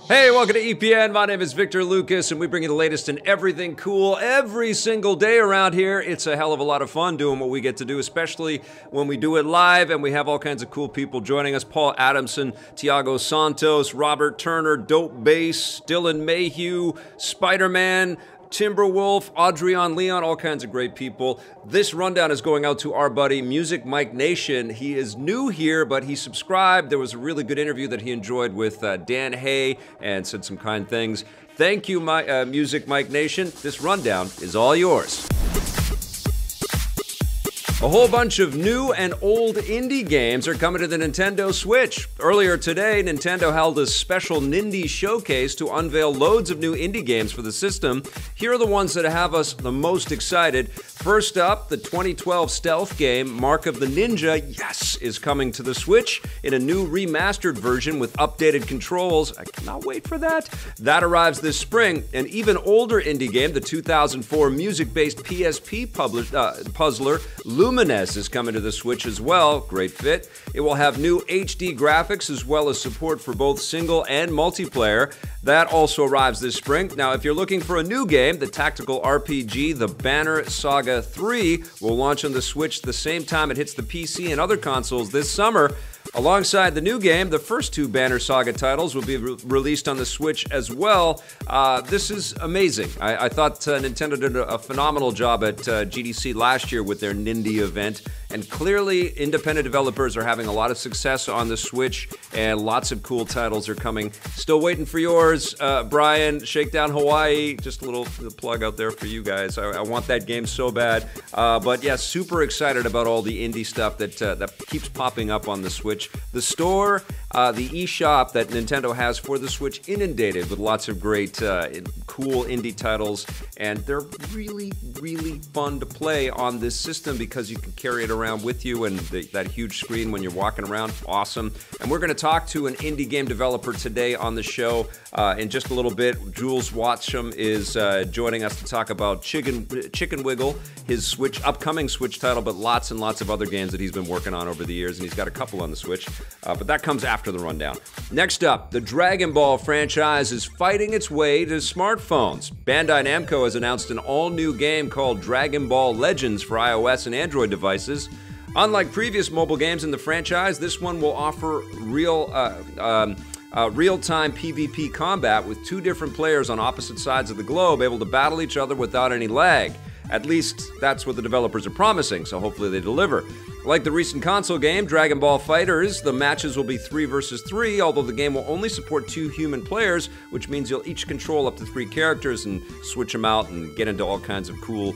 Hey, welcome to EPN. My name is Victor Lucas, and we bring you the latest in everything cool every single day around here. It's a hell of a lot of fun doing what we get to do, especially when we do it live, and we have all kinds of cool people joining us. Paul Adamson, Tiago Santos, Robert Turner, Dope Bass, Dylan Mayhew, Spider-Man, Timberwolf, Adrian Leon, all kinds of great people. This rundown is going out to our buddy Music Mike Nation. He is new here, but he subscribed. There was a really good interview that he enjoyed with Dan Hay and said some kind things. Thank you, Music Mike Nation. This rundown is all yours. A whole bunch of new and old indie games are coming to the Nintendo Switch. Earlier today, Nintendo held a special Nindy showcase to unveil loads of new indie games for the system. Here are the ones that have us the most excited. First up, the 2012 stealth game Mark of the Ninja, yes, is coming to the Switch in a new remastered version with updated controls. I cannot wait for that. That arrives this spring. An even older indie game, the 2004 music-based PSP puzzler Lumines is coming to the Switch as well. Great fit. It will have new HD graphics as well as support for both single and multiplayer. That also arrives this spring. Now, if you're looking for a new game, the tactical RPG The Banner Saga 3 will launch on the Switch the same time it hits the PC and other consoles this summer. Alongside the new game, the first two Banner Saga titles will be released on the Switch as well. This is amazing. I thought Nintendo did a phenomenal job at GDC last year with their Nindy event, and clearly independent developers are having a lot of success on the Switch, and lots of cool titles are coming. Still waiting for yours, Brian, Shakedown Hawaii. Just a little plug out there for you guys. I want that game so bad. But yeah, super excited about all the indie stuff that keeps popping up on the Switch. The store, the eShop that Nintendo has for the Switch, inundated with lots of great, cool indie titles, and they're really, really fun to play on this system because you can carry it around with you, and that huge screen when you're walking around, awesome. And we're going to talk to an indie game developer today on the show in just a little bit. Jules Watsham is joining us to talk about Chicken Wiggle, his upcoming Switch title, but lots and lots of other games that he's been working on over the years, and he's got a couple on the Switch. But that comes after the rundown. Next up, the Dragon Ball franchise is fighting its way to smartphones. Bandai Namco has announced an all-new game called Dragon Ball Legends for iOS and Android devices. Unlike previous mobile games in the franchise, this one will offer real-time PvP combat with two different players on opposite sides of the globe able to battle each other without any lag. At least, that's what the developers are promising, so hopefully they deliver. Like the recent console game, Dragon Ball FighterZ, the matches will be 3 versus 3, although the game will only support 2 human players, which means you'll each control up to 3 characters and switch them out and get into all kinds of cool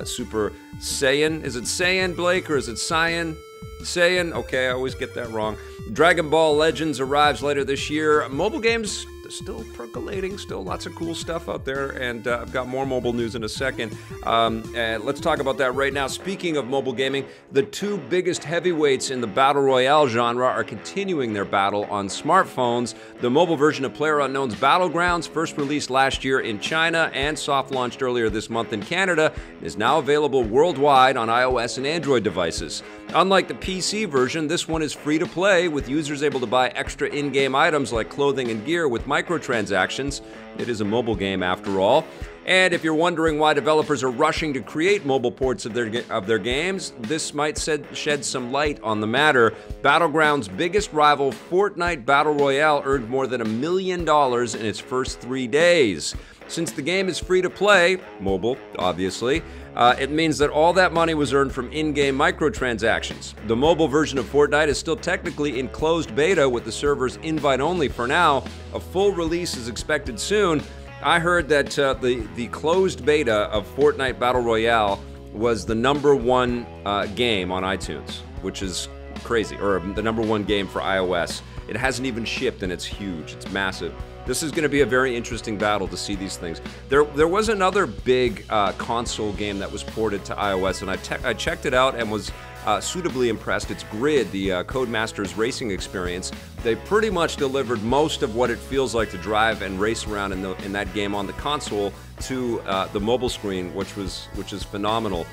Super Saiyan. Is it Saiyan, Blake, or is it Saiyan? Saiyan? Okay, I always get that wrong. Dragon Ball Legends arrives later this year. Mobile games, they're still percolating, still lots of cool stuff out there, and I've got more mobile news in a second. And let's talk about that right now. Speaking of mobile gaming, the 2 biggest heavyweights in the Battle Royale genre are continuing their battle on smartphones. The mobile version of PlayerUnknown's Battlegrounds, first released last year in China and soft-launched earlier this month in Canada, is now available worldwide on iOS and Android devices. Unlike the PC version, this one is free to play, with users able to buy extra in-game items like clothing and gear with microtransactions. It is a mobile game after all. And if you're wondering why developers are rushing to create mobile ports of their games, this might shed some light on the matter. Battlegrounds' biggest rival, Fortnite Battle Royale, earned more than $1 million in its first 3 days. Since the game is free to play, mobile, obviously, it means that all that money was earned from in-game microtransactions. The mobile version of Fortnite is still technically in closed beta with the servers invite-only for now. A full release is expected soon. I heard that the closed beta of Fortnite Battle Royale was the #1 game on iTunes, which is crazy, or the #1 game for iOS. It hasn't even shipped, and it's huge. It's massive. This is going to be a very interesting battle to see these things. There was another big console game that was ported to iOS, and I checked it out and was suitably impressed. It's Grid, the Codemasters racing experience. They pretty much delivered most of what it feels like to drive and race around in that game on the console to the mobile screen, which is phenomenal.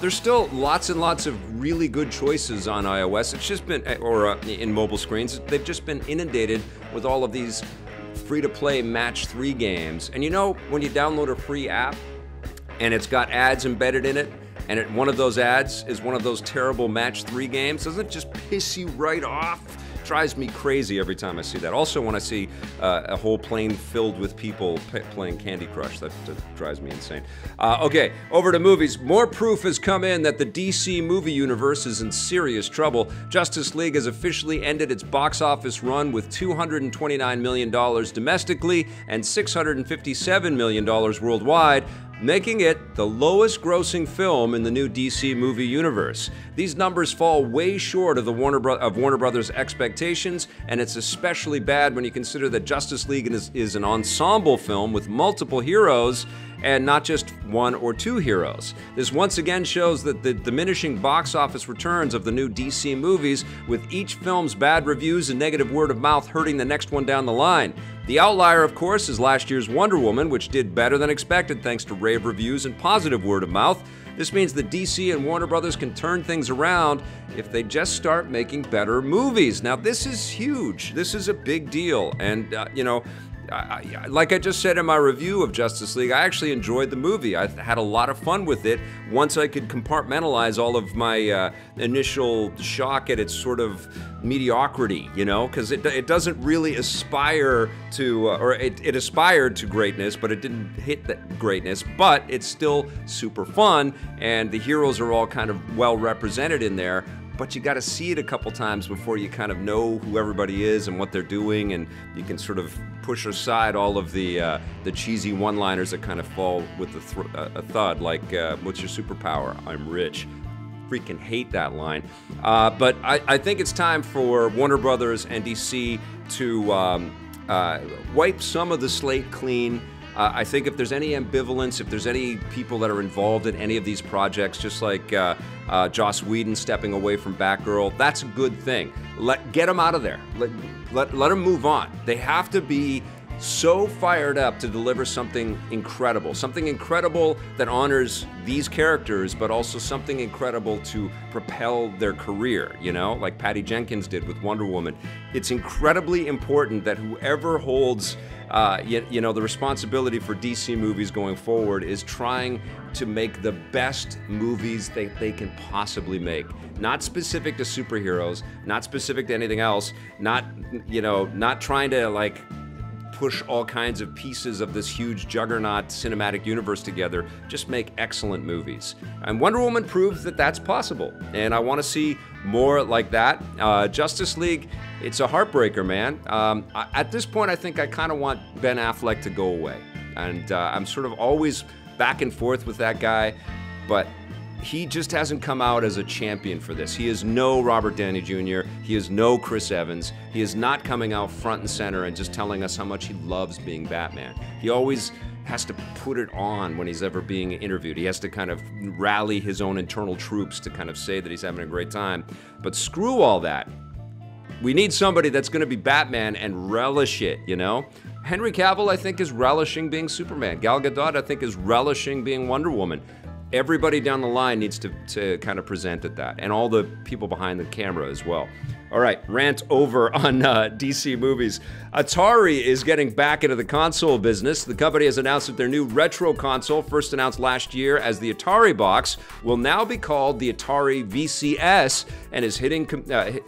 There's still lots and lots of really good choices on iOS. It's just been, or in mobile screens, they've just been inundated with all of these free-to-play match 3 games. And you know, when you download a free app and it's got ads embedded in it, and one of those ads is one of those terrible match 3 games, doesn't it just piss you right off? Drives me crazy every time I see that. Also, when I see a whole plane filled with people playing Candy Crush, that drives me insane. Okay, over to movies. More proof has come in that the DC movie universe is in serious trouble. Justice League has officially ended its box office run with $229 million domestically and $657 million worldwide, making it the lowest grossing film in the new DC movie universe. These numbers fall way short of the Warner Brothers' expectations, and it's especially bad when you consider that Justice League is an ensemble film with multiple heroes and not just 1 or 2 heroes. This once again shows that the diminishing box office returns of the new DC movies, with each film's bad reviews and negative word of mouth hurting the next one down the line. The outlier, of course, is last year's Wonder Woman, which did better than expected thanks to rave reviews and positive word of mouth. This means that DC and Warner Brothers can turn things around if they just start making better movies. Now, this is huge. This is a big deal. And, you know, like I just said in my review of Justice League, I actually enjoyed the movie. I had a lot of fun with it once I could compartmentalize all of my initial shock at its sort of mediocrity, you know, because it doesn't really aspire to, or it aspired to greatness, but it didn't hit that greatness, but it's still super fun, and the heroes are all kind of well represented in there. But you got to see it a couple times before you kind of know who everybody is and what they're doing, and you can sort of push aside all of the cheesy one-liners that kind of fall with a thud, like, what's your superpower? I'm rich. Freaking hate that line. But I think it's time for Warner Brothers and DC to wipe some of the slate clean. I think if there's any ambivalence, if there's any people that are involved in any of these projects, just like Joss Whedon stepping away from Batgirl, that's a good thing. Get them out of there. Let them move on. They have to be so fired up to deliver something incredible that honors these characters, but also something incredible to propel their career, you know, like Patty Jenkins did with Wonder Woman. It's incredibly important that whoever holds you know, the responsibility for DC movies going forward is trying to make the best movies they can possibly make. Not specific to superheroes, not specific to anything else, not, you know, not trying to like push all kinds of pieces of this huge juggernaut cinematic universe together. Just make excellent movies. And Wonder Woman proves that that's possible, and I want to see more like that. Justice League, it's a heartbreaker, man. At this point, I think I kind of want Ben Affleck to go away, and I'm sort of always back and forth with that guy, but he just hasn't come out as a champion for this. He is no Robert Downey Jr. He is no Chris Evans. He is not coming out front and center and just telling us how much he loves being Batman. He always has to put it on when he's ever being interviewed. He has to kind of rally his own internal troops to kind of say that he's having a great time. But screw all that. We need somebody that's going to be Batman and relish it, you know? Henry Cavill, I think, is relishing being Superman. Gal Gadot, I think, is relishing being Wonder Woman. Everybody down the line needs to kind of present at that, and all the people behind the camera as well. All right, rant over on DC movies. Atari is getting back into the console business. The company has announced that their new retro console, first announced last year as the Atari Box, will now be called the Atari VCS and is hitting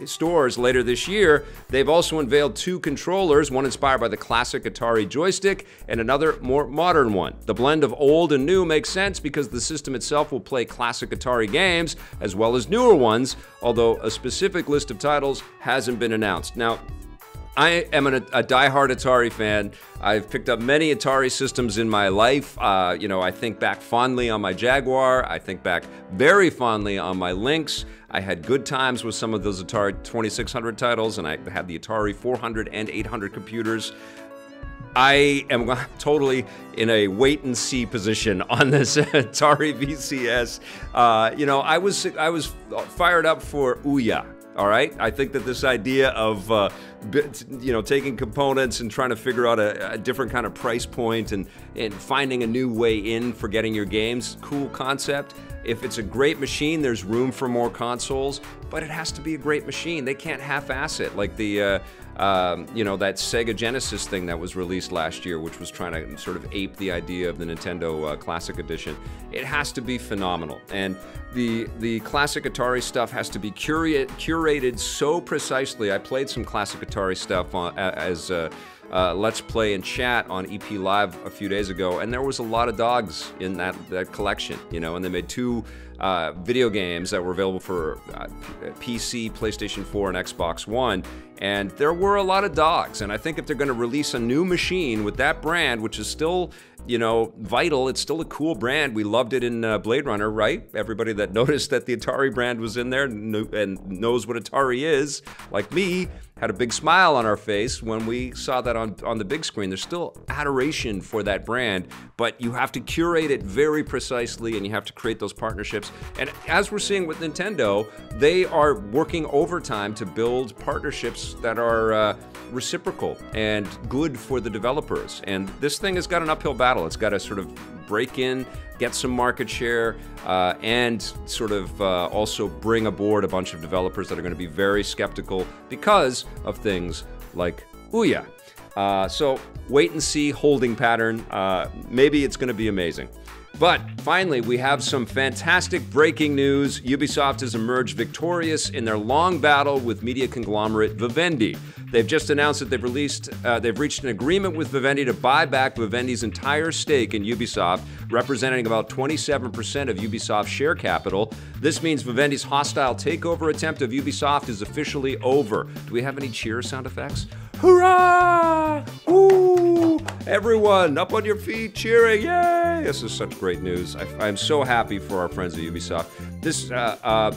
stores later this year. They've also unveiled 2 controllers, one inspired by the classic Atari joystick and another more modern one. The blend of old and new makes sense because the system itself will play classic Atari games as well as newer ones, although a specific list of titles hasn't been announced. Now, I am a diehard Atari fan. I've picked up many Atari systems in my life. You know, I think back fondly on my Jaguar. I think back very fondly on my Lynx. I had good times with some of those Atari 2600 titles, and I had the Atari 400 and 800 computers. I am totally in a wait-and-see position on this Atari VCS. You know, I was fired up for Ouya. All right, I think that this idea of you know, taking components and trying to figure out a different kind of price point and finding a new way in for getting your games, cool concept. If it's a great machine, there's room for more consoles, but it has to be a great machine. They can't half-ass it, like the that Sega Genesis thing that was released last year, which was trying to sort of ape the idea of the Nintendo Classic Edition. It has to be phenomenal, and the Classic Atari stuff has to be curated so precisely. I played some Classic Atari stuff as Let's Play and Chat on EP Live a few days ago, and there was a lot of dogs in that collection, and they made 2 video games that were available for PC, PlayStation 4, and Xbox One, and there were a lot of dogs. And I think if they're going to release a new machine with that brand, which is still, vital, it's still a cool brand. We loved it in Blade Runner, right? Everybody that noticed that the Atari brand was in there and knows what Atari is, like me, had a big smile on our face when we saw that on the big screen. There's still adoration for that brand, but you have to curate it very precisely, and you have to create those partnerships. And as we're seeing with Nintendo, they are working overtime to build partnerships that are reciprocal and good for the developers. And this thing has got an uphill battle. It's got to sort of break in, get some market share, and sort of also bring aboard a bunch of developers that are going to be very skeptical because of things like Ouya. So wait and see holding pattern. Maybe it's going to be amazing. But finally, we have some fantastic breaking news. Ubisoft has emerged victorious in their long battle with media conglomerate Vivendi. They've just announced that they've reached an agreement with Vivendi to buy back Vivendi's entire stake in Ubisoft, representing about 27% of Ubisoft's share capital. This means Vivendi's hostile takeover attempt of Ubisoft is officially over. Do we have any cheer sound effects? Hurrah! Woo! Everyone, up on your feet, cheering! Yay! This is such great news. I'm so happy for our friends at Ubisoft.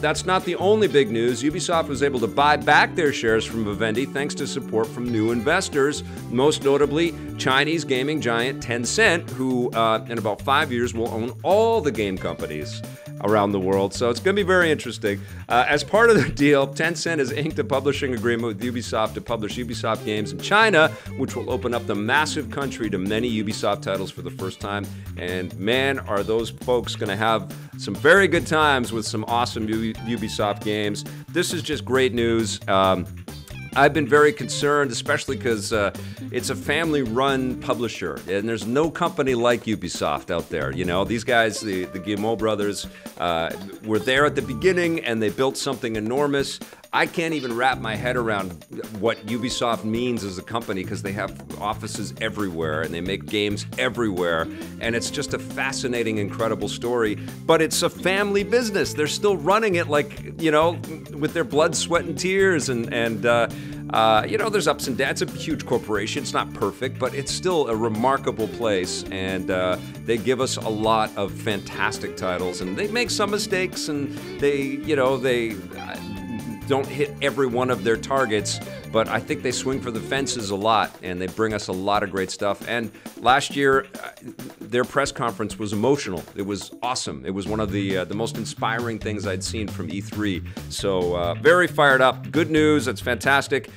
That's not the only big news. Ubisoft was able to buy back their shares from Vivendi thanks to support from new investors, most notably Chinese gaming giant Tencent, who in about 5 years will own all the game companies around the world. So it's going to be very interesting. As part of the deal, Tencent has inked a publishing agreement with Ubisoft to publish Ubisoft games in China, which will open up the massive country to many Ubisoft titles for the first time. And man, are those folks going to have some very good times with some awesome Ubisoft games. This is just great news. I've been very concerned, especially because it's a family-run publisher, and there's no company like Ubisoft out there. These guys, the Guillemot brothers, were there at the beginning, and they built something enormous. I can't even wrap my head around what Ubisoft means as a company, because they have offices everywhere, and they make games everywhere, and it's just a fascinating, incredible story. But it's a family business. They're still running it with their blood, sweat, and tears, and there's ups and downs. It's a huge corporation. It's not perfect, but it's still a remarkable place, and they give us a lot of fantastic titles, and they make some mistakes, and they don't hit every one of their targets, but I think they swing for the fences a lot, and they bring us a lot of great stuff. And last year, their press conference was emotional. It was awesome. It was one of the most inspiring things I'd seen from E3. So very fired up. Good news. That's fantastic.